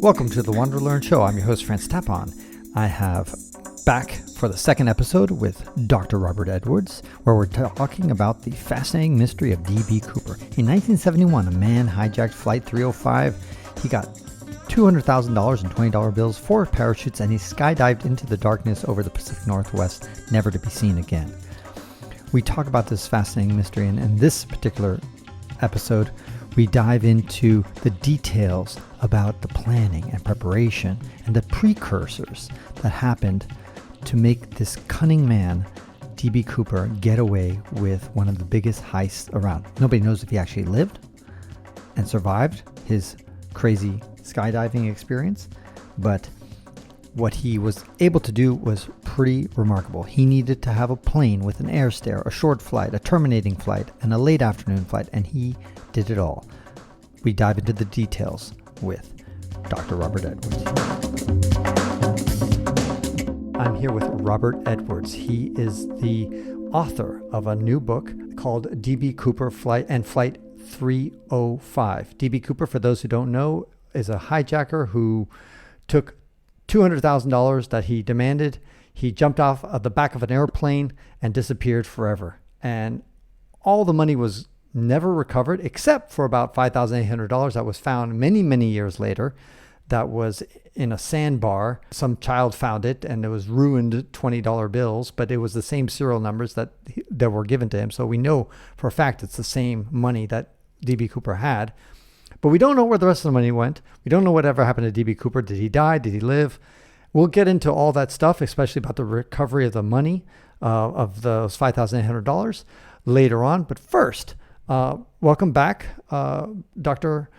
Welcome to the WanderLearn show. I'm your host, Francis Tapon. I have back for the second episode with Dr. Robert Edwards, where we're talking about the fascinating mystery of D.B. Cooper. In 1971, a man hijacked Flight 305. He got $200,000 in $20 bills, 4 parachutes, and he skydived into the darkness over the Pacific Northwest, never to be seen again. We talk about this fascinating mystery, and in this particular episode, we dive into the details about the planning and preparation and the precursors that happened to make this cunning man, D.B. Cooper, get away with one of the biggest heists around. Nobody knows if he actually lived and survived his crazy skydiving experience, but what he was able to do was pretty remarkable. He needed to have a plane with an airstair, a short flight, a terminating flight, and a late afternoon flight, and he did it all. We dive into the details with Dr. Robert Edwards. I'm here with Robert Edwards. He is the author of a new book called D.B. Cooper Flight 305. D.B. Cooper, for those who don't know, is a hijacker who took $200,000 that he demanded. He jumped off of the back of an airplane and disappeared forever. And all the money was never recovered except for about $5,800 that was found many, many years later. That was in a sandbar. Some child found it and it was ruined $20 bills, but it was the same serial numbers that were given to him. So we know for a fact it's the same money that D.B. Cooper had. But we don't know where the rest of the money went. We don't know whatever happened to D.B. Cooper. Did he die? Did he live? We'll get into all that stuff, especially about the recovery of the money of those $5,800 later on. But first, welcome back, Dr.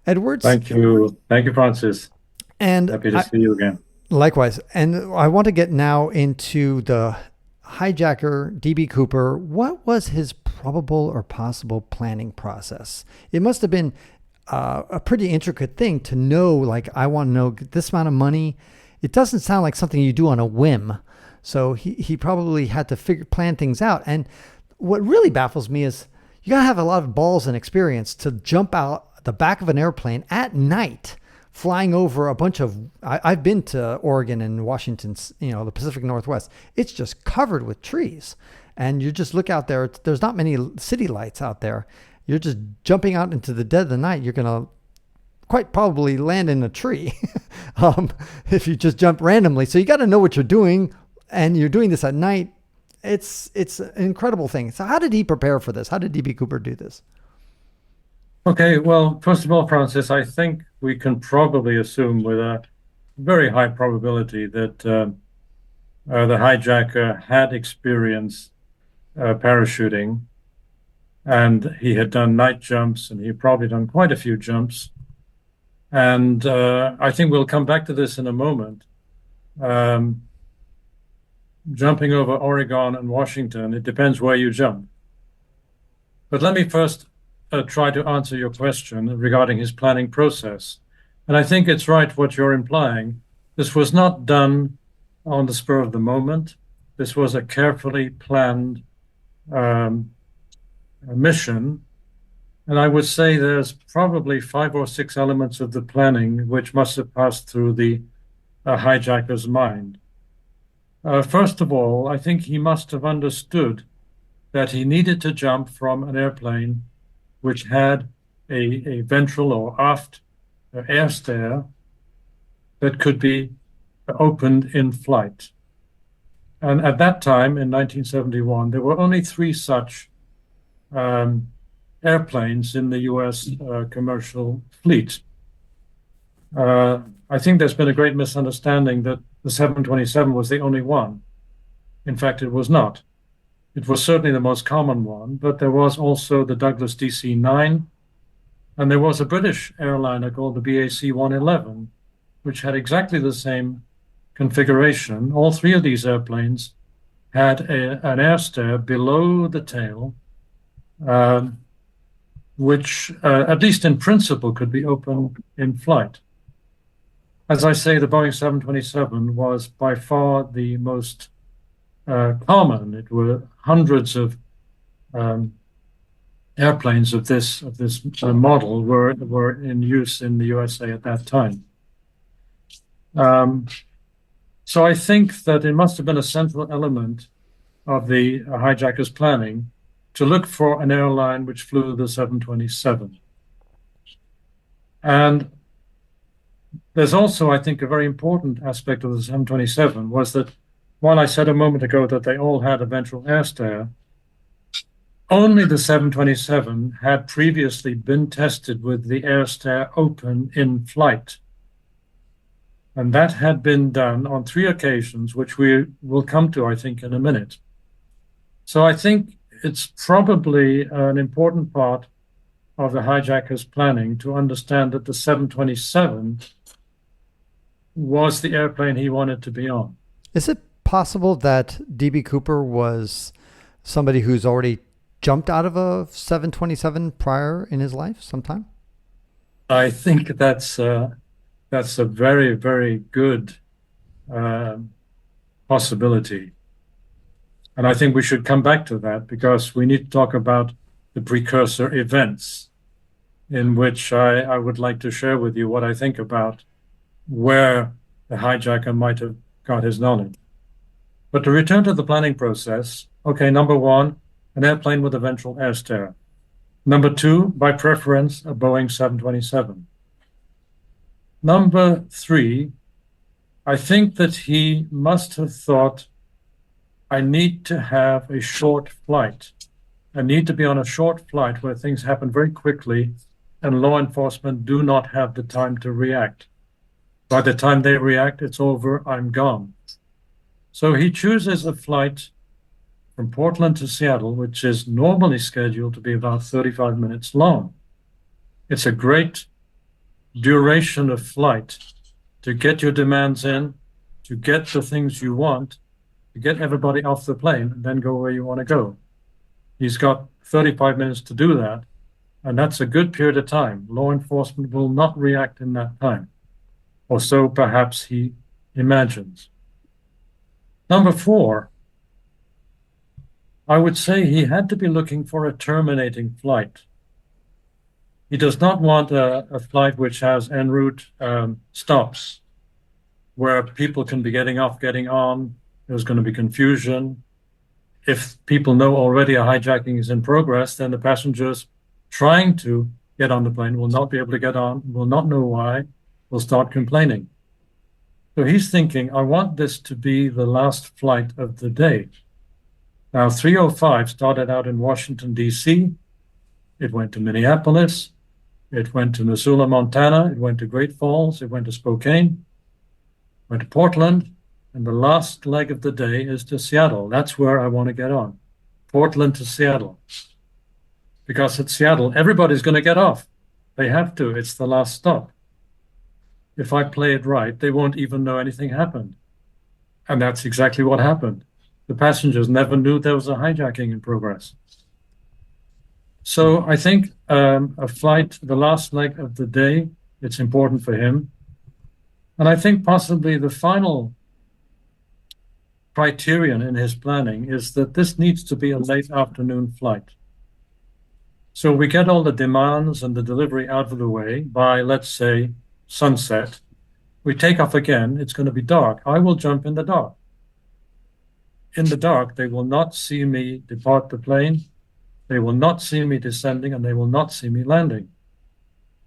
Edwards. Thank you. Thank you, Francis. And happy to see you again. Likewise. And I want to get now into the hijacker, D.B. Cooper. What was his probable or possible planning process? It must have been a pretty intricate thing to know, like, I want to know this amount of money. It doesn't sound like something you do on a whim. So he probably had to plan things out. And what really baffles me is you got to have a lot of balls and experience to jump out the back of an airplane at night, flying over a bunch of, I've been to Oregon and Washington, the Pacific Northwest. It's just covered with trees. And you just look out there, there's not many city lights out there. You're just jumping out into the dead of the night. You're going to quite probably land in a tree if you just jump randomly. So you got to know what you're doing, and you're doing this at night. It's an incredible thing. So how did he prepare for this? How did D.B. Cooper do this? Okay, well, first of all, Francis, I think we can probably assume with a very high probability that the hijacker had experienced parachuting, and he had done night jumps, and he had probably done quite a few jumps. And I think we'll come back to this in a moment. Jumping over Oregon and Washington, it depends where you jump. But let me first try to answer your question regarding his planning process. And I think it's right what you're implying. This was not done on the spur of the moment. This was a carefully planned mission. And I would say there's probably 5 or 6 elements of the planning which must have passed through the hijacker's mind. First of all, I think he must have understood that he needed to jump from an airplane which had a ventral or aft airstair that could be opened in flight. And at that time, in 1971, there were only 3 such airplanes in the U.S. Commercial fleet. I think there's been a great misunderstanding that the 727 was the only one. In fact, it was not. It was certainly the most common one, but there was also the Douglas DC-9, and there was a British airliner called the BAC-111, which had exactly the same configuration. All 3 of these airplanes had an airstair below the tail, which, at least in principle, could be opened in flight. As I say, the Boeing 727 was by far the most common. It were hundreds of airplanes of this model were in use in the USA at that time. So I think that it must have been a central element of the hijackers' planning to look for an airline which flew the 727. And there's also, I think, a very important aspect of the 727 was that while I said a moment ago that they all had a ventral airstair, only the 727 had previously been tested with the airstair open in flight. And that had been done on 3 occasions, which we will come to, I think, in a minute. So I think it's probably an important part of the hijackers' planning to understand that the 727 was the airplane he wanted to be on. Is it possible that DB Cooper was somebody who's already jumped out of a 727 prior in his life sometime? I think that's a very, very good possibility. And I think we should come back to that because we need to talk about the precursor events in which I would like to share with you what I think about where the hijacker might have got his knowledge. But to return to the planning process, okay, number 1, an airplane with a ventral airstair. Number 2, by preference, a Boeing 727. Number 3, I think that he must have thought, I need to have a short flight. I need to be on a short flight where things happen very quickly and law enforcement do not have the time to react. By the time they react, it's over, I'm gone. So he chooses a flight from Portland to Seattle, which is normally scheduled to be about 35 minutes long. It's a great duration of flight to get your demands in, to get the things you want, to get everybody off the plane, and then go where you want to go. He's got 35 minutes to do that, and that's a good period of time. Law enforcement will not react in that time, or so perhaps he imagines. Number 4, I would say he had to be looking for a terminating flight. He does not want a flight which has en route stops where people can be getting off, getting on. There's going to be confusion. If people know already a hijacking is in progress, then the passengers trying to get on the plane will not be able to get on, will not know why, will start complaining. So he's thinking, I want this to be the last flight of the day. Now, 305 started out in Washington, D.C. It went to Minneapolis. It went to Missoula, Montana. It went to Great Falls. It went to Spokane. Went to Portland. And the last leg of the day is to Seattle. That's where I want to get on. Portland to Seattle. Because at Seattle, everybody's going to get off. They have to. It's the last stop. If I play it right, they won't even know anything happened. And that's exactly what happened. The passengers never knew there was a hijacking in progress. So I think a flight, the last leg of the day, it's important for him. And I think possibly the final criterion in his planning is that this needs to be a late afternoon flight. So we get all the demands and the delivery out of the way by, let's say, sunset. We take off again. It's going to be dark. I will jump in the dark. In the dark, they will not see me depart the plane. They will not see me descending, and they will not see me landing.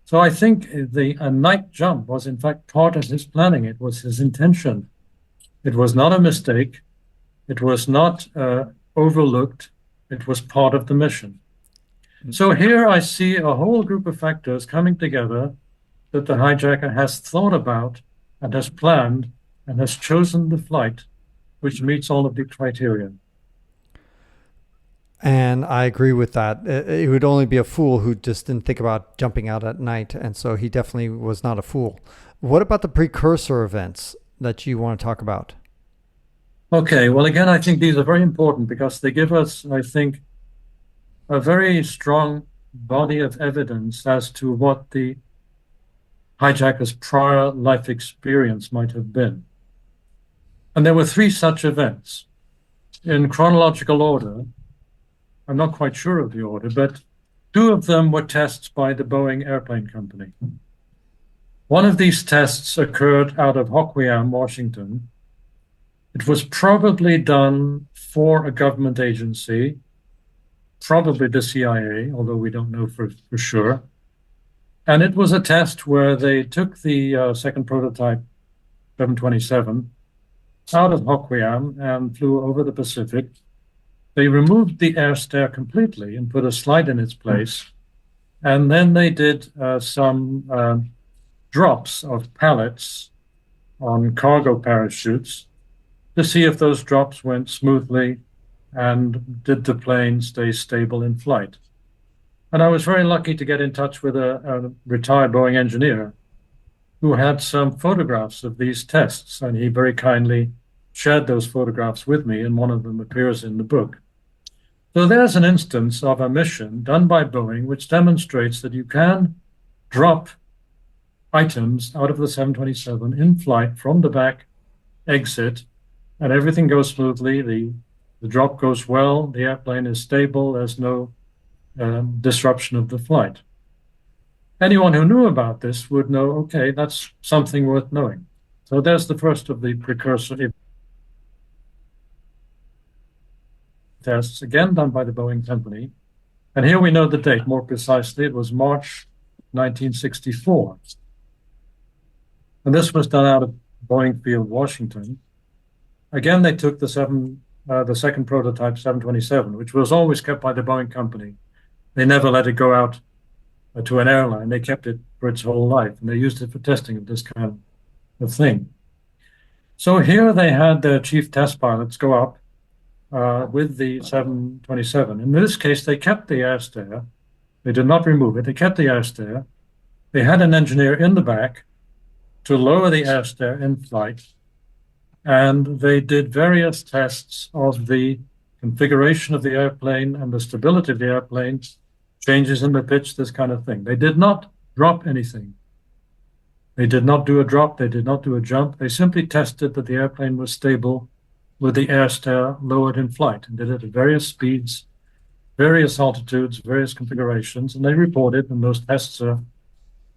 So I think a night jump was, in fact, part of his planning. It was his intention. It was not a mistake. It was not overlooked. It was part of the mission. So here I see a whole group of factors coming together that the hijacker has thought about and has planned and has chosen the flight which meets all of the criteria. And I agree with that. It would only be a fool who just didn't think about jumping out at night. And so he definitely was not a fool. What about the precursor events that you want to talk about? Okay, well, again, I think these are very important because they give us, I think, a very strong body of evidence as to what the hijacker's prior life experience might have been. And there were 3 such events. In chronological order, I'm not quite sure of the order, but 2 of them were tests by the Boeing Airplane Company. One of these tests occurred out of Hoquiam, Washington. It was probably done for a government agency, probably the CIA, although we don't know for sure. And it was a test where they took the second prototype, 727, out of Hoquiam and flew over the Pacific. They removed the airstair completely and put a slide in its place. And then they did some drops of pallets on cargo parachutes to see if those drops went smoothly and did the plane stay stable in flight. And I was very lucky to get in touch with a retired Boeing engineer who had some photographs of these tests, and he very kindly shared those photographs with me, and one of them appears in the book. So there's an instance of a mission done by Boeing which demonstrates that you can drop items out of the 727 in flight from the back exit, and everything goes smoothly. The drop goes well, the airplane is stable, there's no disruption of the flight. Anyone who knew about this would know, okay, that's something worth knowing. So there's the first of the precursor tests, again done by the Boeing company. And here we know the date more precisely. It was March 1964. And this was done out of Boeing Field, Washington. Again, they took the second prototype, 727, which was always kept by the Boeing company. They never let it go out to an airline. They kept it for its whole life, and they used it for testing of this kind of thing. So here they had their chief test pilots go up with the 727. In this case, they kept the airstair. They did not remove it. They kept the airstair. They had an engineer in the back to lower the airstair in flight, and they did various tests of the configuration of the airplane and the stability of the airplane, changes in the pitch, this kind of thing. They did not drop anything. They did not do a drop. They did not do a jump. They simply tested that the airplane was stable with the airstair lowered in flight, and did it at various speeds, various altitudes, various configurations. And they reported, and those tests are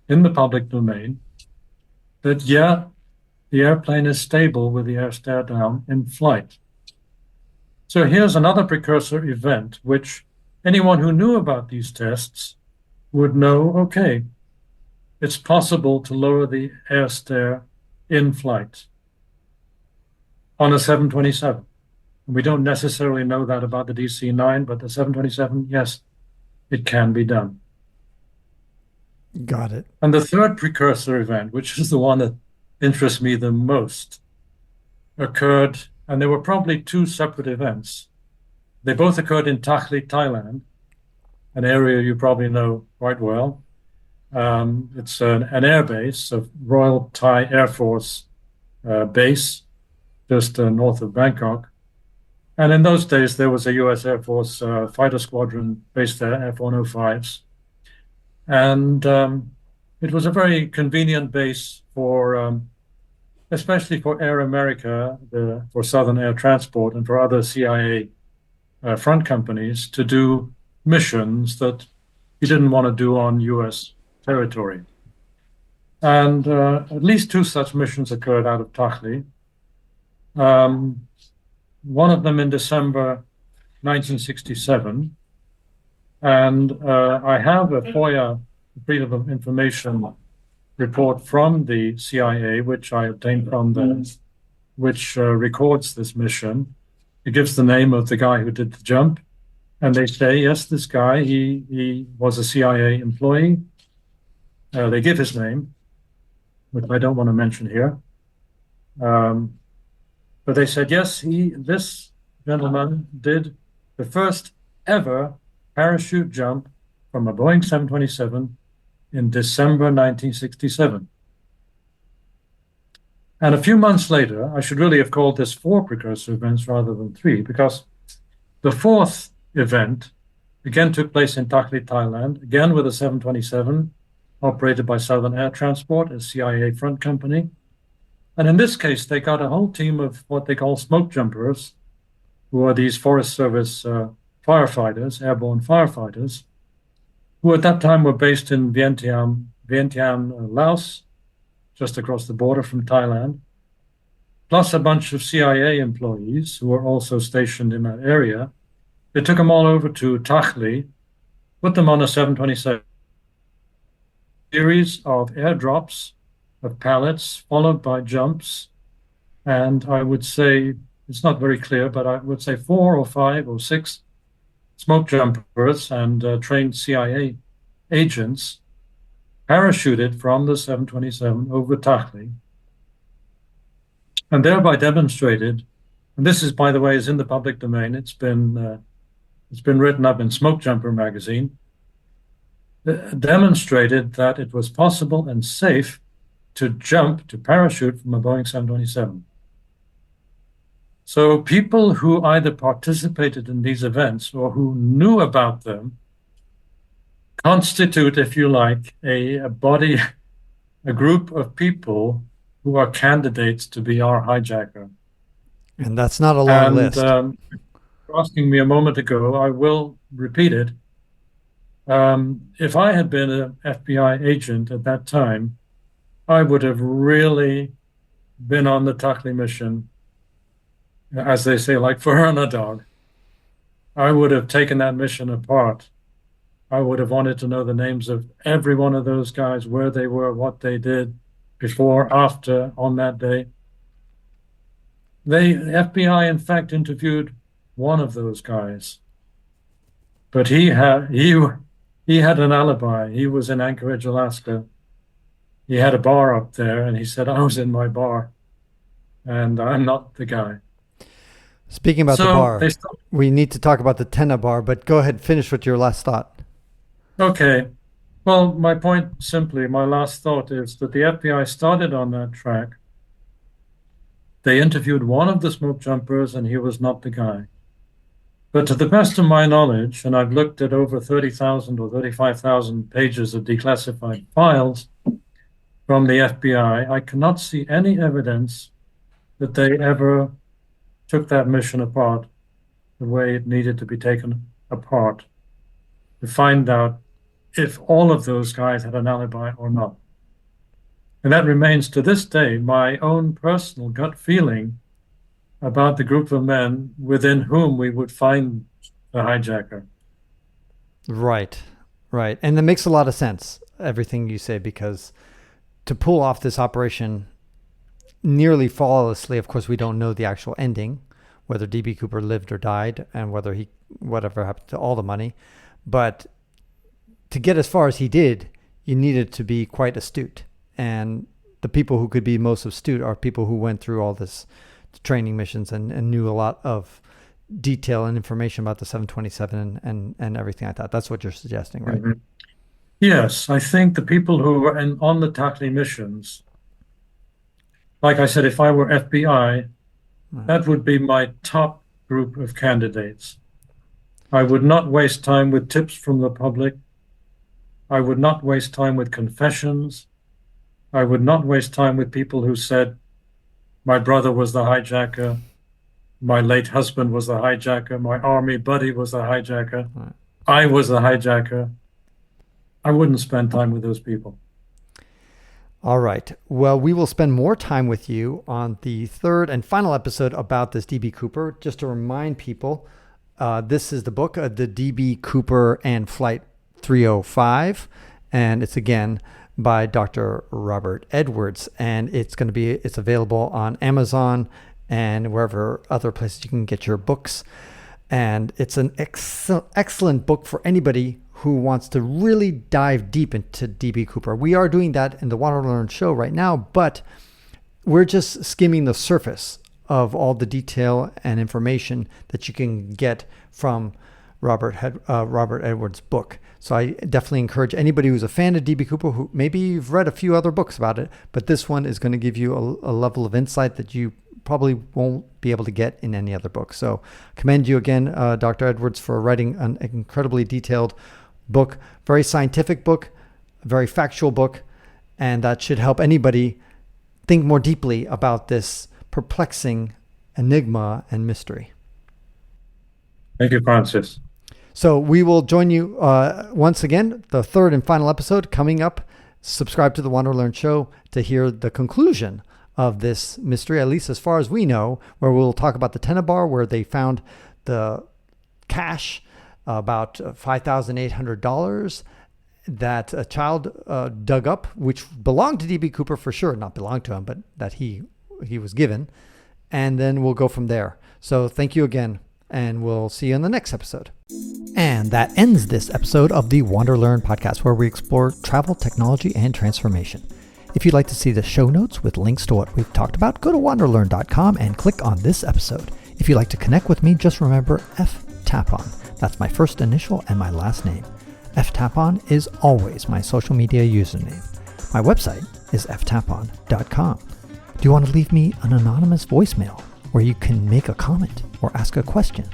in the public domain, that, yeah, the airplane is stable with the airstair down in flight. So here's another precursor event, which anyone who knew about these tests would know, okay, it's possible to lower the airstair in flight on a 727. We don't necessarily know that about the DC-9, but the 727, yes, it can be done. Got it. And the third precursor event, which is the one that interests me the most, occurred, and there were probably two separate events. They both occurred in Takli, Thailand, an area you probably know quite well. It's an air base, a Royal Thai Air Force base, just north of Bangkok. And in those days, there was a U.S. Air Force fighter squadron based there, F-105s. And it was a very convenient base for, especially for Air America, for Southern Air Transport, and for other CIA front companies to do missions that you didn't want to do on U.S. territory. And at least two such missions occurred out of Takli. One of them in December 1967. And I have a FOIA, Freedom of Information report from the CIA, which I obtained from them, which records this mission. It gives the name of the guy who did the jump. And they say, yes, this guy, he was a CIA employee. They give his name, which I don't want to mention here. But they said, yes, this gentleman did the first ever parachute jump from a Boeing 727 in December 1967. And a few months later, I should really have called this 4 precursor events rather than 3, because the fourth event again took place in Takli, Thailand, again with a 727 operated by Southern Air Transport, a CIA front company. And in this case, they got a whole team of what they call smoke jumpers, who are these Forest Service firefighters, airborne firefighters, who at that time were based in Vientiane, Laos, just across the border from Thailand, plus a bunch of CIA employees who were also stationed in that area. They took them all over to Takhli, put them on a 727 series of airdrops of pallets, followed by jumps. And I would say, it's not very clear, but I would say 4 or 5 or 6 smoke jumpers and trained CIA agents parachuted from the 727 over Takhli and thereby demonstrated, and this is, by the way, is in the public domain. It's been written up in Smoke Jumper magazine. Demonstrated that it was possible and safe to parachute from a Boeing 727. So people who either participated in these events or who knew about them constitute, if you like, a group of people who are candidates to be our hijacker. And that's not a long list. Asking me a moment ago, I will repeat it. If I had been an FBI agent at that time, I would have really been on the Takhli mission, as they say, like for a dog. I would have taken that mission apart. I would have wanted to know the names of every one of those guys, where they were, what they did before, after, on that day. The FBI, in fact, interviewed one of those guys, but he had an alibi. He was in Anchorage, Alaska. He had a bar up there, and he said, I was in my bar, and I'm not the guy. Speaking about the bar, we need to talk about the Tenna bar, but go ahead, finish with your last thought. Okay. Well, my point simply, my last thought is that the FBI started on that track. They interviewed one of the smoke jumpers, and he was not the guy. But to the best of my knowledge, and I've looked at over 30,000 or 35,000 pages of declassified files from the FBI, I cannot see any evidence that they ever took that mission apart the way it needed to be taken apart to find out if all of those guys had an alibi or not. And that remains to this day my own personal gut feeling about the group of men within whom we would find the hijacker. Right. And that makes a lot of sense, everything you say, because to pull off this operation nearly flawlessly, of course, we don't know the actual ending, whether D.B. Cooper lived or died, and whatever happened to all the money. But to get as far as he did, you needed to be quite astute. And the people who could be most astute are people who went through all this training missions and knew a lot of detail and information about the 727 and everything like that. That's what you're suggesting, right? Mm-hmm. Yes, I think the people who were on the Takhli missions, like I said, if I were FBI, that would be my top group of candidates. I would not waste time with tips from the public. I would not waste time with confessions. I would not waste time with people who said, my brother was the hijacker, my late husband was the hijacker, my army buddy was the hijacker, I was the hijacker. I wouldn't spend time with those people. All right. Well, we will spend more time with you on the third and final episode about this D.B. Cooper. Just to remind people, this is the book, The D.B. Cooper and Flight 305, and it's again by Dr. Robert Edwards, and it's available on Amazon and wherever other places you can get your books. And it's an excellent book for anybody who wants to really dive deep into D.B. Cooper. We are doing that in the WanderLearn show right now, but we're just skimming the surface of all the detail and information that you can get from Robert Edwards' book. So I definitely encourage anybody who's a fan of D.B. Cooper, who maybe you've read a few other books about it, but this one is going to give you a level of insight that you probably won't be able to get in any other book. So commend you again, Dr. Edwards, for writing an incredibly detailed book, very scientific book, very factual book, and that should help anybody think more deeply about this perplexing enigma and mystery. Thank you, Francis. So we will join you once again, the third and final episode coming up subscribe to the WanderLearn show to hear the conclusion of this mystery, at least as far as we know, where we'll talk about the tenant bar where they found the cash, about $5,800 that a child dug up, which belonged to D.B. Cooper for sure, not belonged to him, but that he was given. And then we'll go from there. So thank you again, and we'll see you in the next episode. And that ends this episode of the WanderLearn podcast, where we explore travel, technology, and transformation. If you'd like to see the show notes with links to what we've talked about, go to wanderlearn.com and click on this episode. If you'd like to connect with me, just remember Tapon. That's my first initial and my last name. Tapon is always my social media username. My website is ftapon.com. Do you want to leave me an anonymous voicemail where you can make a comment or ask a question?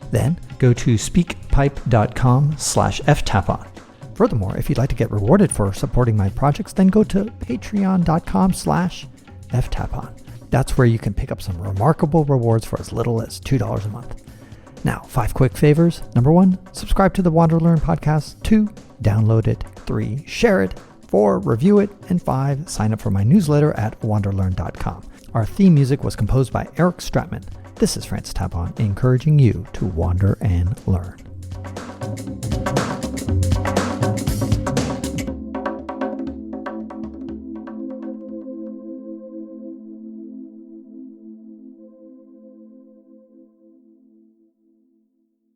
Then go to speakpipe.com/ftapon. Furthermore, if you'd like to get rewarded for supporting my projects, then go to patreon.com/ftapon. That's where you can pick up some remarkable rewards for as little as $2 a month. Now, 5 quick favors. Number 1, subscribe to the WanderLearn podcast. 2, download it. 3, share it. 4, review it. And 5, sign up for my newsletter at wanderlearn.com. Our theme music was composed by Eric Stratman. This is Francis Tapon, encouraging you to wander and learn.